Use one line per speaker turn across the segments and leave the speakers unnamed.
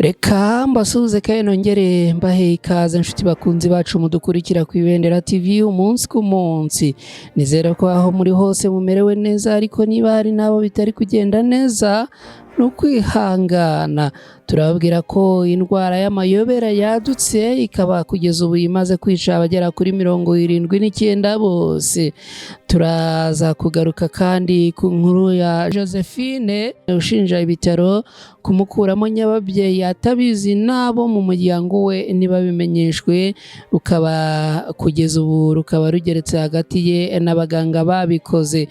Reka mbasuhuze kandi nongere mbahe ikaze inshuti bakunzi bacu mudukurikira ku Ibendera TV umunsi ku munsi. Nizera ko aho muri hose mumerewe neza, ariko niba hari nabo bitari kugenda neza n'ukwihangana. Turababwira ko indwara y'amayobera yadutse, ikaba kugeza ubu imaze kwica abagera kuri 79 bose. Turaza kugaruka kandi ku nkuru ya Josephine ushinja ibitaro kumukuramo nyababyeyi atabizi, nabo mu muryango we ntibabimenyeshwe, rukaba kugeza ubu rukaba rugeretse hagati ye n'abaganga babikoze.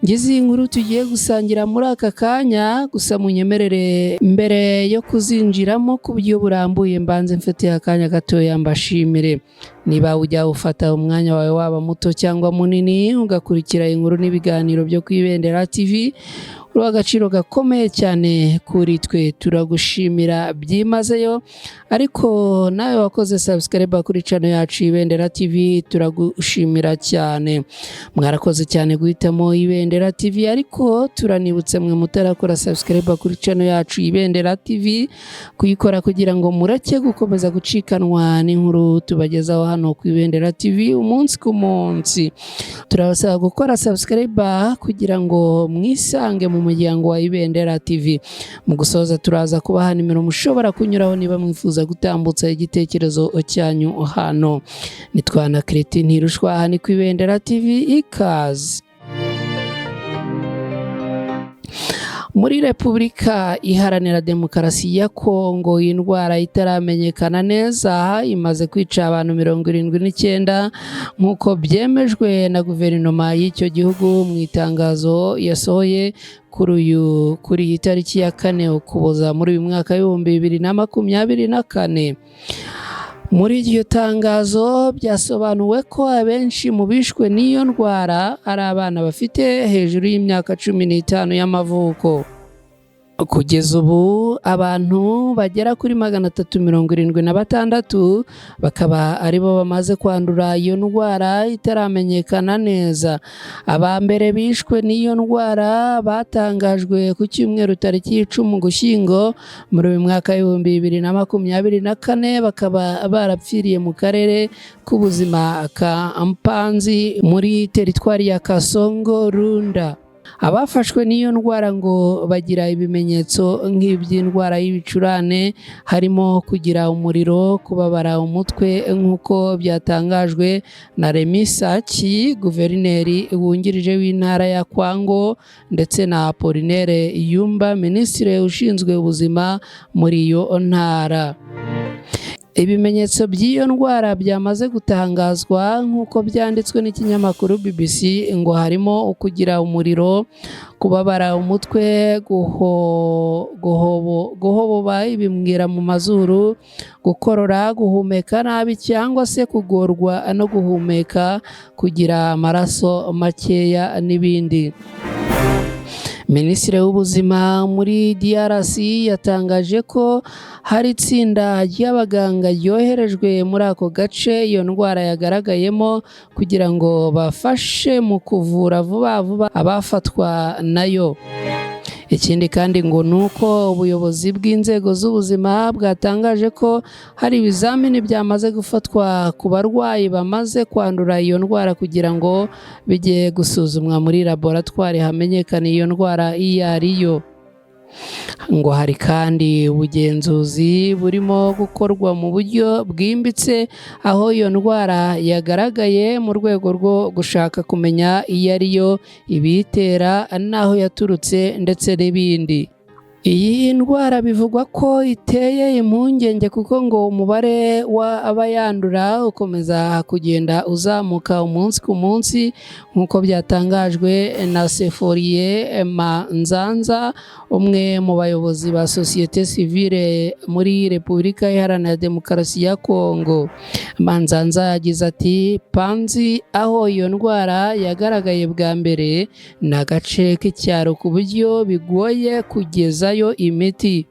Ngize inkuru tugiye gusangira muri aka kanya, gusa munyemerere mbere yo kuzinjiramo ku buryo burambuye mbanze mfite akanya gatoya mbashimire. Niba ujya ufata umwanya wawe waba muto cyangwa munini ugakurikira inkuru n'ibiganiro byo ku Ibendera TV, uri agaciro gakomeye cyane kuri twe, turagushimira byimazeyo. Ariko nawe wakoze subscribe kuri channel yacu Ibendera TV, turagushimira cyane. Mwarakoze cyane guhitamo Ibendera TV, ariko turanibutse mwe mutarakora subscribe kuri channel yacu Ibendera TV kuyikora kugira ngo mureke gukomeza gucikanwa n'inkuru tubagezaho hano ku Ibendera TV umunsi ku munsi. Turabasaba gukora subscribe kugira ngo mwisange mu muryango wa Ibendera TV. Mu gusoza turaza kubaha nimero mushobora kunyuraho niba mwifuza gutambutsa igitekerezo cyanyu hano. Nitwana Christine Ntirushwa, aha ni ku Ibendera TV, ikaze. Muri Repubulika Iharanira Demokarasi ya Kongo, indwara itaramenyekana neza imaze kwica abantu 79 nk'uko byemejwe na guverinoma y'icyo gihugu mu itangazo yasohoye kuri iyi tariki ya 4 Ukuboza muri uyu mwaka w'2024. Muri iryo tangazo byasobanuwe ko abenshi mu bishwe n'iyo ndwara ari abana bafite hejuru y'imyaka 15 y'amavuko. Kugeza ubu abantu bagera kuri 376 bakaba aribo bamaze kwandura iyo ndwara itaramenyekana neza. Abambere bishwe n'iyo ndwara batangajwe ku cyumweru tariki 10 Ugushyingo muri uyu mwaka w'2024, bakaba barapfiriye mu karere k'ubuzima ka Mpanzi muri teritwari ya Kasongo Runda. Abafashwe n'iyo ndwara ngo bagira ibimenyetso nk'iby'indwara y'ibicurane, harimo kugira umuriro, kubabara umutwe nk'uko byatangajwe na Remy Saki, guverineri wungirije w'intara ya Kwango, ndetse na Apollinaire Yumba, minisitiri ushinzwe ubuzima muri iyo ntara. Ibimenyetso by'iyo ndwara byamaze gutangazwa nk'uko byanditswe n'ikinyamakuru BBC, ngo harimo ukugira umuriro, kubabara umutwe, guhoboba ibimwira mu mazuru, gukorora, guhumeka nabi cyangwa se kugorwa no guhumeka, kugira amaraso makeya n'ibindi. Minisitiri w'ubuzima muri DRC yatangaje ko hari itsinda ry'abaganga ryoherejwe muri ako gace iyo ndwara yagaragayemo kugira ngo bafashe mu kuvura vuba vuba abafatwa nayo. Ikindi kandi ngo nuko ubuyobozi bw'inzego z'ubuzima bwatangaje ko hari ibizamini byamaze gufatwa ku barwayi bamaze kwandura iyo ndwara kugira ngo bijye gusuzumwa muri laboratwari hamenyekane iyo ndwara iyo ariyo. Ngo hari kandi ubugenzuzi burimo gukorwa mu buryo bwimbitse aho iyo ndwara yagaragaye, mu rwego rwo gushaka kumenya iyo ariyo, ibiyitera, n'aho yaturutse ndetse n'ibindi. Iyi ndwara bivugwa ko iteye impungenge kuko ngo umubare w'abayandura ukomeza kugenda uzamuka umunsi ku munsi, nk'uko byatangajwe na Seforiye Manzanza, umwe mu bayobozi ba sosiyete sivile muri Repubulika Iharanira Demokarasi ya Kongo. Manzanza yagize ati, Panzi aho iyo ndwara yagaragaye bwa mbere ni agace k'icyaro ku buryo bigoye kugeza imiti.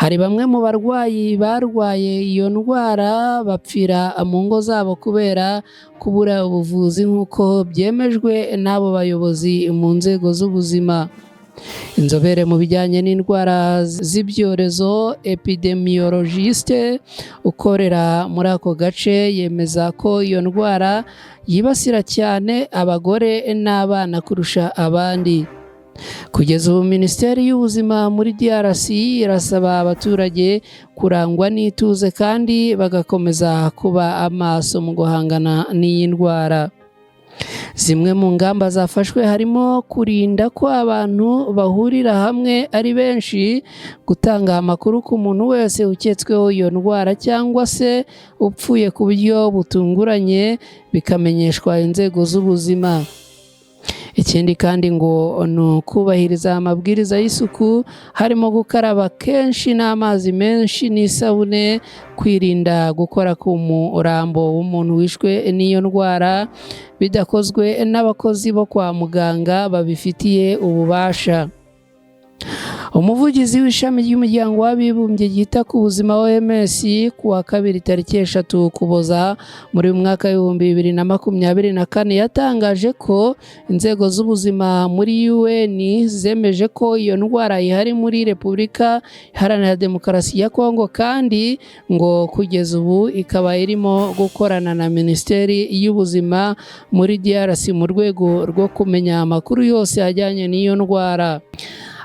Hari bamwe mu barwayi barwaye iyo ndwara bapfira mu ngo zabo kubera kubura ubuvuzi, nk'uko byemejwe n'abo bayobozi mu nzego z'ubuzima. inzobere mu bijyanye n'indwara z'ibyorezo epidemiologiste ukorera muri ako gace yemeza ko iyo ndwara yibasira cyane abagore n'abana kurusha abandi. Kugeza ubu Minisiteri y'Ubuzima muri DRC irasaba abaturage kurangwa n'ituze kandi bagakomeza kuba amaso mu guhangana n'iyi ndwara. Zimwe mu ngamba zafashwe harimo kurinda ko abantu bahurira hamwe ari benshi, gutanga amakuru ku muntu wese uketsweho iyo ndwara cyangwa se upfuye ku buryo butunguranye bikamenyeshwa inzego z'ubuzima. Ikindi kandi ngo ni ukubahiriza amabwiriza y'isuku harimo gukaraba kenshi n'amazi menshi n'isabune, kwirinda gukora ku murambo w'umuntu wishwe n'iyo ndwara bidakozwe n'abakozi bo kwa muganga babifitiye ububasha. Umuvugizi w'ishami ry'umuryango w'abibumbye ryita ku buzima OMS ku wa kabiri tariki 3 Ukuboza muri mwaka w'2024 yatangaje ko inzego z'ubuzima muri UN zemeje ko iyo ndwara ihari muri Repubulika Iharanira Demokarasi ya Kongo, kandi ngo kugeza ubu ikaba irimo gukorana na Minisiteri y'Ubuzima muri DRC mu rwego rwo kumenya amakuru yose ajyanye n'iyo ndwara.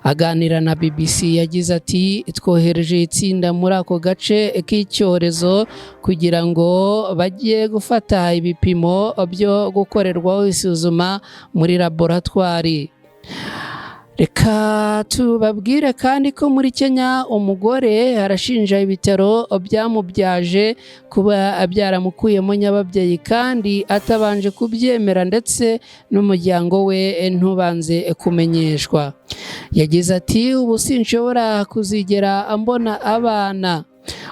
Aganira na BBC yagize ati twohereje itsinda muri ako gace k'icyorezo kugira ngo bajye gufata ibipimo byo gukorerwaho isuzuma muri laboratwari. Reka tubabwire kandi ko muri Kenya umugore arashinja ibitaro byamubyaje kuba byaramukuyemo nyababyeyi kandi atabanje kubyemera ndetse n'umuryango we ntubanze kumenyeshwa. Yagize ati ubu sinshobora kuzigera mbona abana.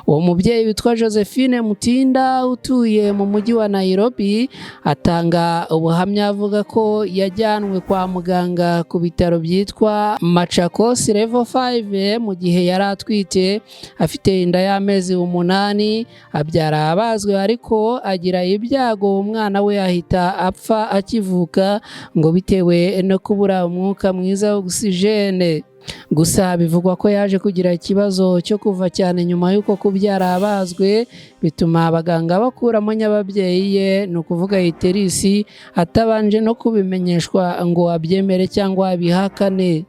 Uwo mubyeyi witwa Josephine Mutinda utuye mu mujyi wa Nairobi atanga ubuhamya avuga ko yajyanwe kwa muganga ku bitaro byitwa Machakos Level 5 mu gihe yari atwite afite inda y'amezi 8, abyara abazwe ariko agira ibyago umwana we ahita apfa akivuka ngo bitewe no kubura umwuka mwiza w'oxygene. Gusa bivugwa ko yaje kugira ikibazo cyo kuva cyane nyuma y'uko kubyara abazwe bituma abaganga bakuramo nyababyeyi ye, ni ukuvuga iterisi, atabanje no kubimenyeshwa ngo abyemere cyangwa abihakane.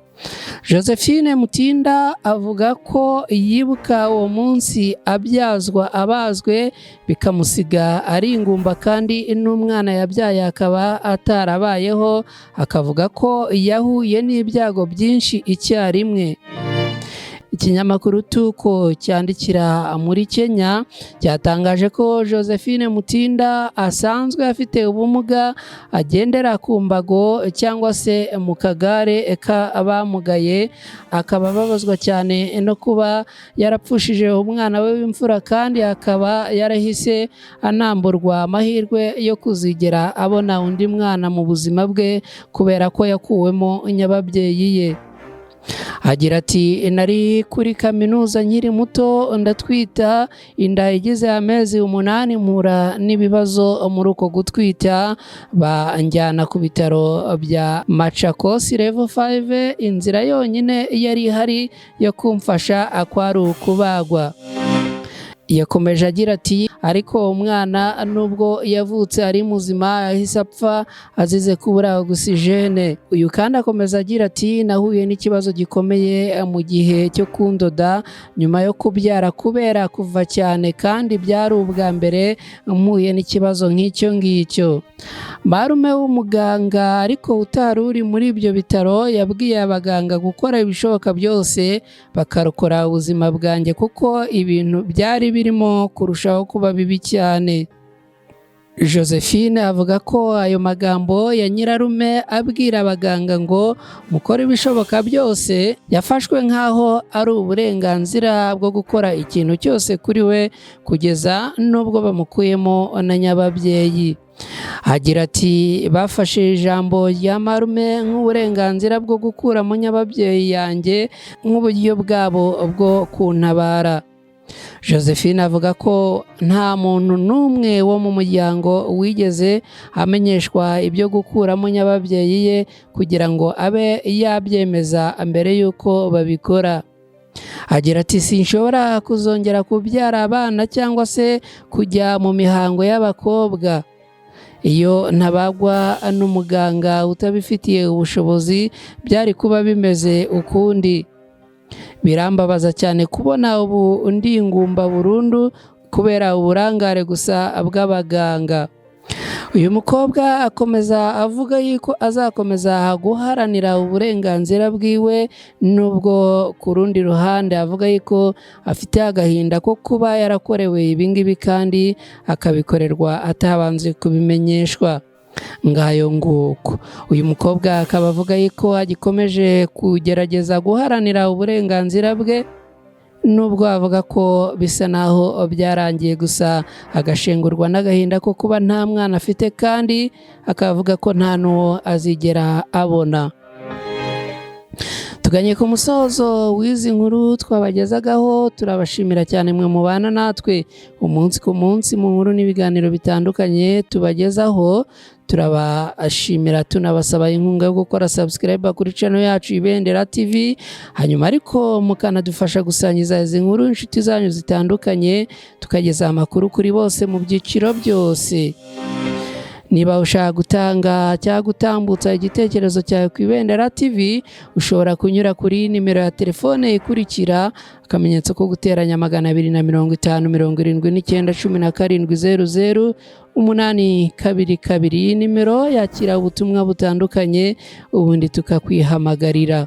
Josephine Mutinda avuga ko yibuka uwo munsi abyazwa abazwe bikamusiga ari ingumba kandi n'umwana yabyaye akaba atarabayeho, akavuga ko yahuye n'ibyago byinshi icyarimwe. Ikinyamakuru Tuko cyandikira muri Kenya cyatangaje ko Josephine Mutinda asanzwe afite ubumuga, agendera ku mbago cyangwa se mu kagare k'abamugaye, akaba ababazwa cyane no kuba yarapfushije umwana we w'imfura kandi akaba yarahise anamburwa amahirwe yo kuzigera abona undi mwana mu buzima bwe kubera ko yakuwemo nyababyeyi ye. Agira ati nari kuri kaminuza nkiri muto ndatwita, inda igize amezi 8 mpura n'ibibazo muri uko gutwita, banjyana ku bitaro bya Machakos Level 5. Inzira yonyine yari ihari yo kumfasha akwari ukubagwa. Yakomeje agira ati ariko umwana nubwo yavutse ari muzima yahise apfa azize kubura oxygene. Uyu kandi akomeza agira ati nahuye n'ikibazo gikomeye mu gihe cyo kundoda nyuma yo kubyara kubera kuva cyane kandi byari ubwa mbere mpuye n'ikibazo nk'icyo ngicyo. Marume w'umuganga ariko utari uri muri ibyo bitaro yabwiye abaganga gukora ibishoboka byose bakarokora ubuzima bwanjye kuko ibintu byari birimo kurushaho kuba bibi cyane. Josephine avuga ko ayo magambo ya nyirarume abwira abaganga ngo mukore ibishoboka byose yafashwe nk'aho ari uburenganzira bwo gukora ikintu cyose kuri we kugeza n'ubwo bamukuyemo na nyababyeyi. Agira ati bafashe ijambo rya marume nk'uburenganzira bwo gukuramo nyababyeyi yanjye nk'uburyo bwabo bwo kuntabara. Josephine avuga ko nta muntu n'umwe wo mu muryango wigeze amenyeshwa ibyo gukuramo nyababyeyi ye kugira ngo abe yabyemeza mbere y'uko babikora. Agira ati sinshobora kuzongera kubyara abana cyangwa se kujya mu mihango y'abakobwa. Iyo ntabagwa n'umuganga utabifitiye ubushobozi byari kuba bimeze ukundi. Birambabaza cyane kubona ubu ndi ingumba burundu kubera uburangare gusa bw'abaganga. Uyu mukobwa akomeza avuga yuko azakomeza guharanira uburenganzira bwiwe, nubwo ku rundi ruhande avuga yuko afite agahinda ko kuba yarakorewe ibingibi kandi akabikorerwa atabanje kubimenyeshwa. Ngayo nguko uyu mukobwa akaba avuga yuko agikomeje kugerageza guharanira uburenganzira bwe, nubwo avuga ko bisa naho byarangiye, gusa agashengurwa n'agahinda ko kuba nta mwana afite kandi akavuga ko nta n'uwo azigera abona. Tuganye ku musozo w'izi nkuru twabagezagaho. Turabashimira cyane mwe mubana natwe umunsi ku munsi mu nkuru n'ibiganiro bitandukanye tubagezaho. Turabashimira tunabasaba inkunga yo gukora subscribe kuri channel yacu Ibendera TV, hanyuma ariko mukanadufasha gusangiza izi nkuru inshuti zanyu zitandukanye, tukageza amakuru kuri bose mu byiciro byose. Niba ushaka gutanga cyangwa gutambutsa igitekerezo cyawe ku Ibendera TV, ushobora kunyura kuri nimero ya telefone ikurikira: akamenyetso ko guteranya 250 79 17 00 nimero yakira ubutumwa butandukanye ubundi tukakwihamagarira.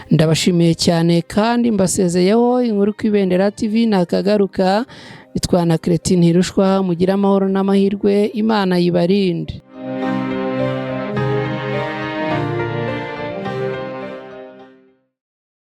Ndabashimiye cyane kandi mbasezeyeho. Inkuru ku Ibendera TV nakagaruka. Itwana Cretine Hirushwa. Mugira amahoro n'amahirwe. Imana yibarinde.